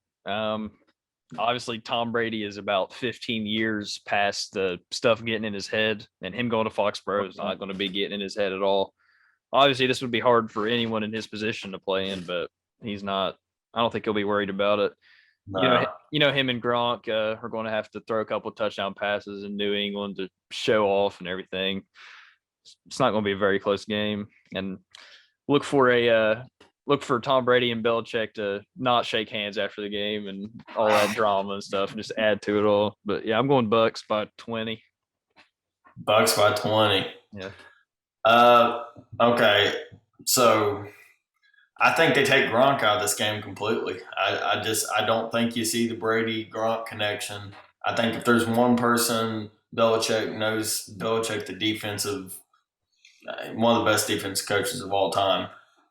Obviously, Tom Brady is about 15 years past the stuff getting in his head, and him going to Foxborough is not going to be getting in his head at all. Obviously, this would be hard for anyone in his position to play in, but he's not. I don't think he'll be worried about it. No. Him and Gronk are going to have to throw a couple touchdown passes in New England to show off and everything. It's not going to be a very close game, and look for Tom Brady and Belichick to not shake hands after the game and all that drama and stuff, and just add to it all. But yeah, I'm going Bucks by 20. Bucks by 20. Yeah. Okay. So I think they take Gronk out of this game completely. I don't think you see the Brady Gronk connection. I think if there's one person Belichick, the defensive, one of the best defense coaches of all time.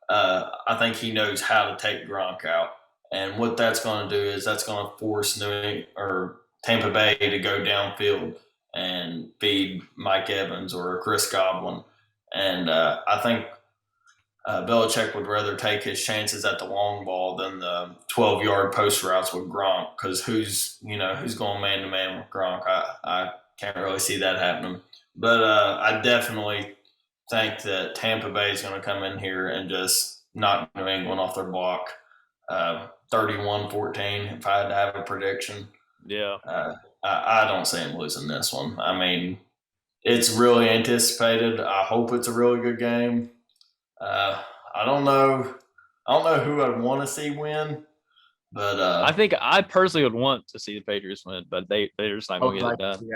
I think he knows how to take Gronk out, and what that's going to do is that's going to force Tampa Bay to go downfield and feed Mike Evans or Chris Godwin, and I think Belichick would rather take his chances at the long ball than the 12-yard post routes with Gronk, because who's going man to man with Gronk? I can't really see that happening. But I definitely think that Tampa Bay is going to come in here and just knock New England off their block, 31-14. If I had to have a prediction, Yeah. I don't see him losing this one. I mean, it's really anticipated. I hope it's a really good game. I don't know. I don't know who I'd want to see win, but I think I personally would want to see the Patriots win, but they're just not going to get it done.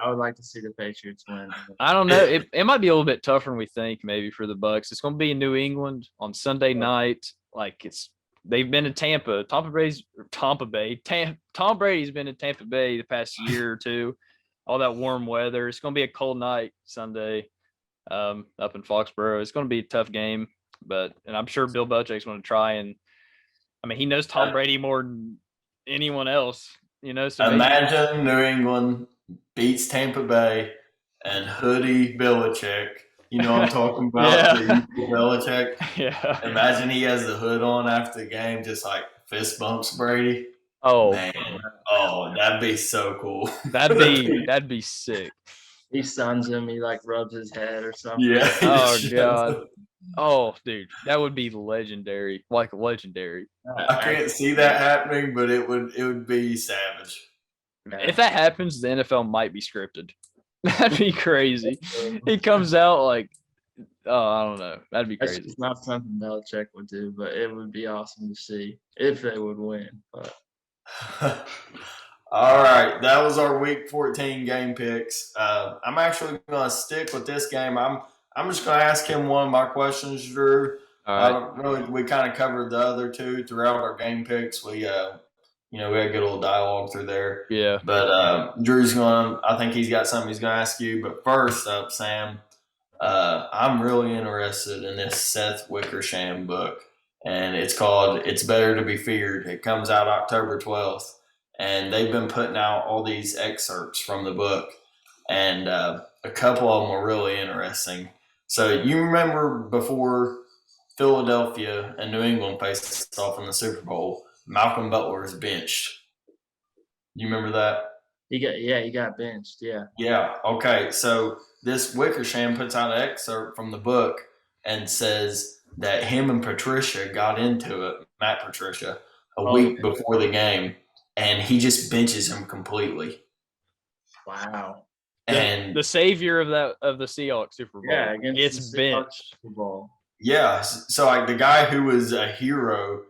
I would like to see the Patriots win. I don't know. It might be a little bit tougher than we think, maybe for the Bucks. It's going to be in New England on Sunday night. They've been to Tampa. Tom Brady's been in Tampa Bay the past year or two. All that warm weather. It's going to be a cold night Sunday up in Foxborough. It's going to be a tough game, and I'm sure Bill Belichick's going to try. And I mean, he knows Tom Brady more than anyone else. So imagine New England beats Tampa Bay and hoodie Belichick. You know what I'm talking about? Yeah. The Belichick. Yeah. Imagine he has the hood on after the game, just like fist bumps Brady. Oh man! Oh, that'd be so cool. That'd be sick. He suns him. He rubs his head or something. Yeah. Oh god. Oh, dude, that would be legendary. Like legendary. I can't see that happening, but it would be savage. If that happens, the NFL might be scripted. That'd be crazy. He comes out like, I don't know. That'd be crazy. It's not something Belichick would do, but it would be awesome to see if they would win. But all right, that was our Week 14 game picks. I'm actually going to stick with this game. I'm just going to ask him one of my questions, Drew. All right. We kind of covered the other two throughout our game picks. We had a good little dialogue through there. Yeah. But Drew's I think he's got something he's going to ask you. But first up, Sam, I'm really interested in this Seth Wickersham book, and it's called "It's Better to Be Feared." It comes out October 12th. And they've been putting out all these excerpts from the book, and a couple of them are really interesting. So you remember before Philadelphia and New England faced off in the Super Bowl, Malcolm Butler was benched. You remember that? He got benched. Yeah. Yeah. Okay. So this Wickersham puts out an excerpt from the book and says that him and Patricia got into it, Matt Patricia, a week before the game. And he just benches him completely. Wow! And the savior of the Seahawks Super Bowl gets benched. Super Bowl. Yeah, so the guy who was a hero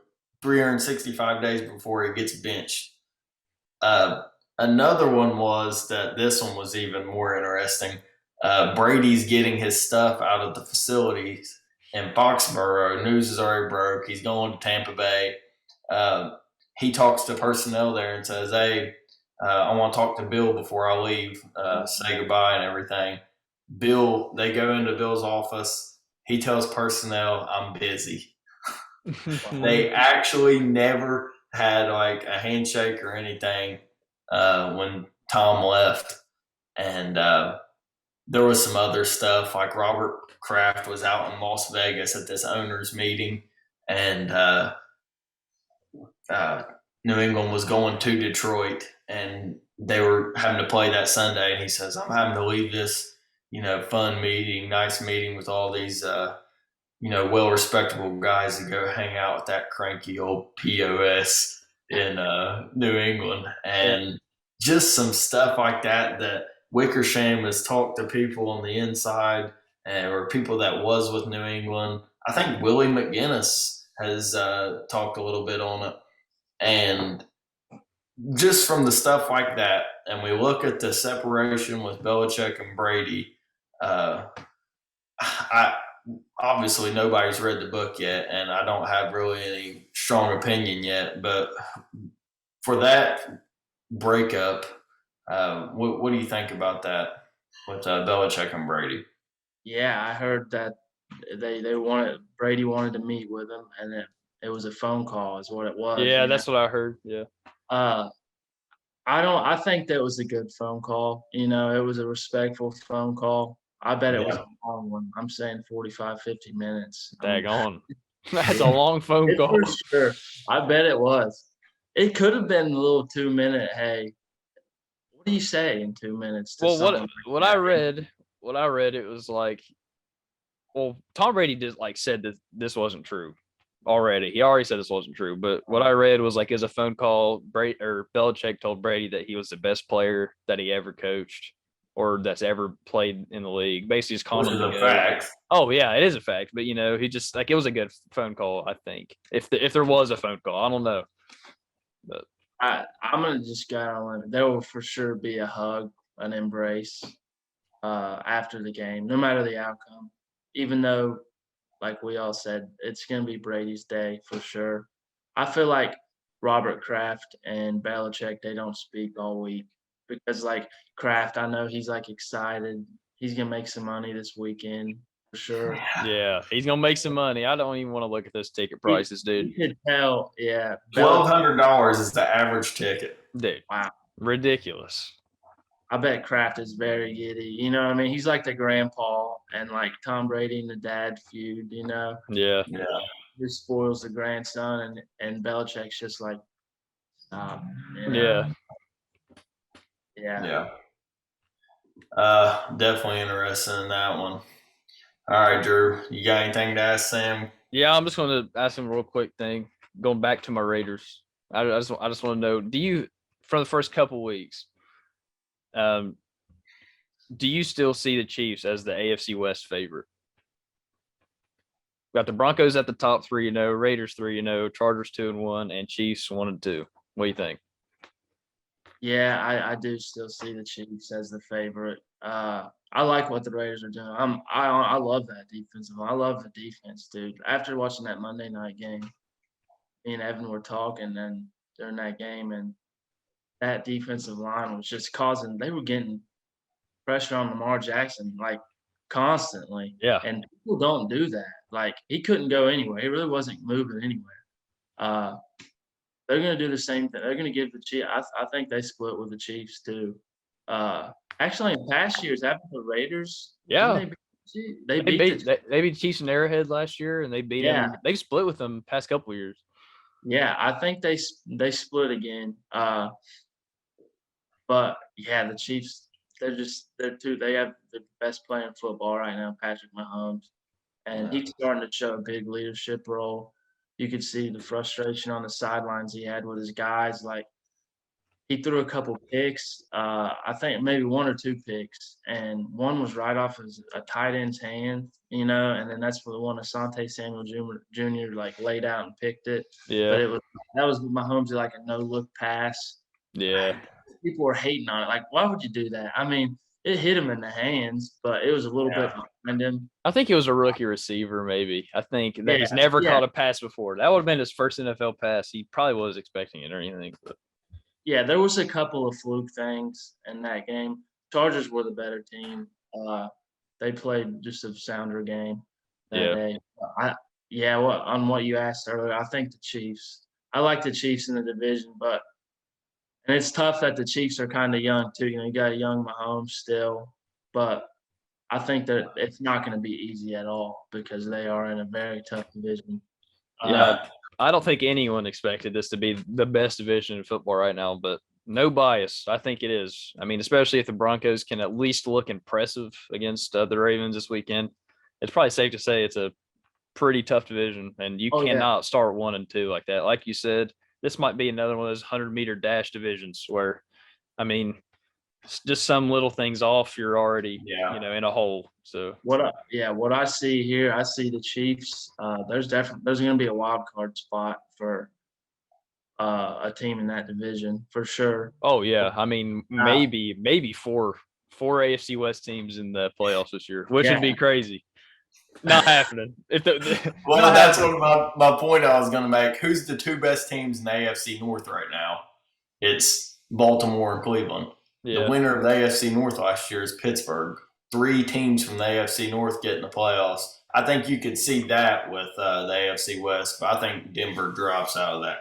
365 days before he gets benched. Another one was that this one was even more interesting. Brady's getting his stuff out of the facilities in Foxborough. News is already broke. He's going to Tampa Bay. He talks to personnel there and says, "Hey, I want to talk to Bill before I leave, say goodbye and everything." They go into Bill's office. He tells personnel, "I'm busy." They actually never had like a handshake or anything when Tom left, and there was some other stuff like Robert Kraft was out in Las Vegas at this owners meeting, and uh, New England was going to Detroit, and they were having to play that Sunday. And he says, "I'm having to leave this, fun meeting, nice meeting with all these, well respectable guys to go hang out with that cranky old POS in New England." And just some stuff like that Wickersham has talked to people on the inside or people that was with New England. I think Willie McGinnis has talked a little bit on it. And just from the stuff like that, and we look at the separation with Belichick and Brady, I obviously nobody's read the book yet, and I don't have really any strong opinion yet. But for that breakup, what do you think about that with Belichick and Brady? Yeah, I heard that they wanted Brady wanted to meet with him, and it was a phone call, is what it was. Yeah, that's what I heard. Yeah. Uh, I think that was a good phone call. It was a respectful phone call. I bet it was Yeah. a long one. I'm saying 45, 50 minutes. Daggone. That's a long phone It's call. for sure. I bet it was. It could have been a little 2-minute, hey, what do you say in 2 minutes to Well, someone what like I that? read, it was like, well, Tom Brady just like said that this wasn't true already. He already said this wasn't true. But what I read was like, as a phone call, Brady or Belichick told Brady that he was the best player that he ever coached or that's ever played in the league. Basically, just calling Which him is to a go. Like, fact. oh yeah, it is a fact. But he just like it was a good phone call. I think if there was a phone call, I don't know. But I'm gonna just go on a limb. There will for sure be a hug, an embrace, after the game, no matter the outcome. Even though, like we all said, it's gonna be Brady's day for sure. I feel like Robert Kraft and Belichick, they don't speak all week because, like Kraft, I know he's like excited. He's gonna make some money this weekend for sure. yeah, he's gonna make some money. I don't even want to look at those ticket prices, dude. You could tell, yeah. $1,200 is the average ticket. Dude, Wow. ridiculous. I bet Kraft is very giddy. You know what I mean? He's like the grandpa and like Tom Brady and the dad feud, Yeah, Yeah. Who spoils the grandson and Belichick's just like, stop, yeah. Yeah. Yeah. Definitely interested in that one. All right, Drew, you got anything to ask Sam? Yeah, I'm just going to ask him a real quick thing. Going back to my Raiders, I just want to know: do you, for the first couple weeks, um, do you still see the Chiefs as the AFC West favorite? Got the Broncos at the top 3-0, Raiders 3-0, Chargers 2-1, and Chiefs 1-2. What do you think? Yeah, I do still see the Chiefs as the favorite. I like what the Raiders are doing. I love that defensive line. I love the defense, dude. After watching that Monday night game, me and Evan were talking and during that game, and that defensive line was just causing. They were getting pressure on Lamar Jackson like constantly, Yeah, and people don't do that. Like he couldn't go anywhere. He really wasn't moving anywhere. Uh, they're going to do the same thing. They're going to give the Chiefs. I think they split with the Chiefs too. Uh, actually, in past years, after the Raiders, didn't yeah. they beat the Chiefs? They They beat the beat Chiefs. they beat Chiefs and Arrowhead last year, and they beat Yeah, them. They split with them past couple of years. yeah. I think they split again. But yeah, the Chiefs. They have the best player in football right now, Patrick Mahomes, and Yeah. he's starting to show a big leadership role. You could see the frustration on the sidelines he had with his guys. Like he threw a couple picks. I think maybe one or two picks, and one was right off a tight end's hand, and then that's for the one Asante Samuel Jr. like laid out and picked it. But Yeah, that was Mahomes like a no look pass. yeah. People were hating on it. Like, why would you do that? I mean, it hit him in the hands, but it was a little bit Yeah. behind him. I think he was a rookie receiver, maybe. I think that Yeah, he's never yeah, caught a pass before. That would have been his first NFL pass. He probably was expecting it or anything. But yeah. There was a couple of fluke things in that game. Chargers were the better team. They played just a sounder game that yeah, day. Yeah, on what you asked earlier, I think the Chiefs. I like the Chiefs in the division, but and it's tough that the Chiefs are kind of young too. You got a young Mahomes still, but I think that it's not going to be easy at all because they are in a very tough division. Yeah, I don't think anyone expected this to be the best division in football right now, but no bias. I think it is. I mean, especially if the Broncos can at least look impressive against the Ravens this weekend. It's probably safe to say it's a pretty tough division, and you Oh yeah, cannot start 1 and 2 like that. Like you said, this might be another one of those 100-meter dash divisions where, I mean, just some little things off, you're already, in a hole. So what I see here, I see the Chiefs. There's going to be a wild card spot for a team in that division for sure. oh yeah, I mean Uh, maybe four AFC West teams in the playoffs this year, which yeah, would be crazy. Not happening. If Well, not that's happening. what my point I was going to make. Who's the two best teams in the AFC North right now? It's Baltimore and Cleveland. The Yeah. winner of the AFC North last year is Pittsburgh. 3 teams from the AFC North get in the playoffs. I think you could see that with the AFC West, but I think Denver drops out of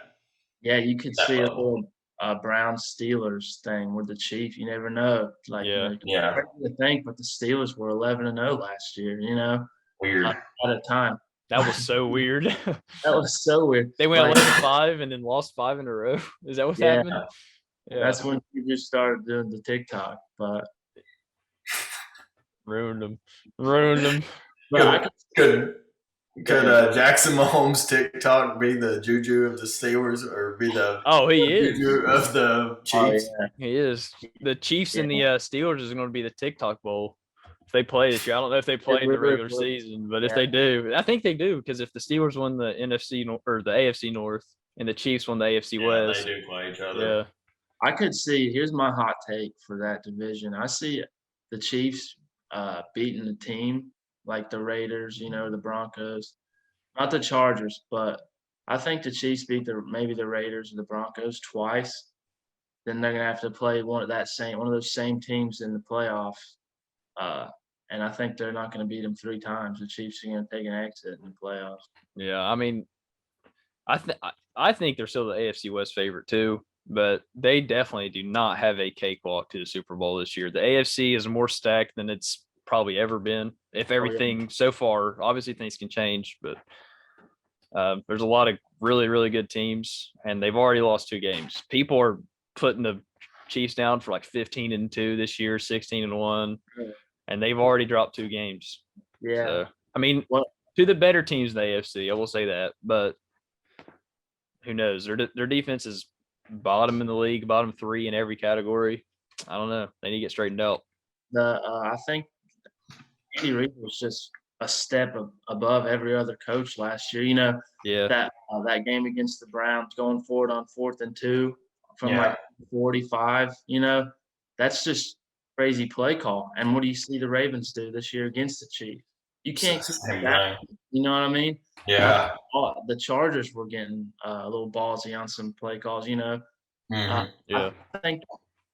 yeah, you could that see a bubble. little Browns Steelers thing with the Chiefs. You never know. Like Yeah. Yeah, crazy to think, but the Steelers were 11-0 last year. weird. At a time. That was so weird. That was so weird. They went Like, 11-5 and then lost 5 in a row. Is that what's yeah, happened? Yeah. that's when you just started doing the TikTok. Ruined them. Ruined them. But I Could could could Jackson Mahomes TikTok be the juju of the Steelers or be the Oh, he is. juju of the oh Chiefs? yeah, He is. The Chiefs yeah. and the Steelers is going to be the TikTok bowl if they play this year. I don't know if they play It in the really regular would. season, but if Yeah. they do, I think they do because if the Steelers won the or the AFC North and the Chiefs won the AFC Yeah, they West, do play each other. yeah, I could see. Here's my hot take for that division. I see the Chiefs beating the team like the Raiders. The Broncos, not the Chargers, but I think the Chiefs beat maybe the Raiders or the Broncos twice. Then they're gonna have to play one of those same teams in the playoffs. Uh, and I think they're not going to beat them 3 times. The Chiefs are going to take an exit in the playoffs. yeah. I mean, I think they're still the AFC West favorite too, but they definitely do not have a cakewalk to the Super Bowl this year. The AFC is more stacked than it's probably ever been. If Oh, yeah. everything so far, obviously things can change, but there's a lot of really, really good teams, and they've already lost 2 games. People are putting the Chiefs down for like 15-2 this year, 16-1, Yeah. and they've already dropped 2 games. Yeah. So, I mean, Well, to the better teams in the AFC, I will say that, but who knows? Their defense is bottom in the league, bottom 3 in every category. I don't know. They need to get straightened out. I think Andy Reid was just a step above every other coach last year. Yeah. That game against the Browns, going forward on 4th and 2 from Yeah. like 45. That's just crazy play call. And what do you see the Ravens do this year against the Chiefs? You can't keep Same that. thing. You know what I mean? Yeah. The Chargers were getting a little ballsy on some play calls. Mhm. Yeah. I think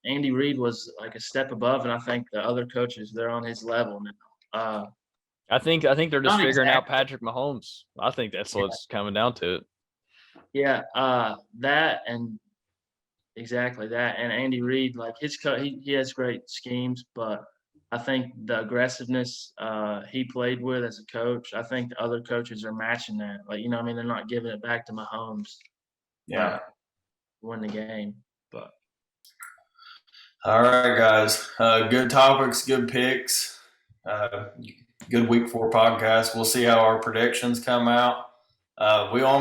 Andy Reid was like a step above, and I think the other coaches they're on his level now. I think they're just Not figuring out exactly. Patrick Mahomes. I think that's what's coming down to it. Yeah, that and exactly that, and Andy Reid, like he has great schemes, but I think the aggressiveness he played with as a coach, I think the other coaches are matching that. Like I mean, they're not giving it back to Mahomes. Yeah. Win the game, but. All right, guys. Good topics, good picks. Good week 4 podcast. We'll see how our predictions come out. We all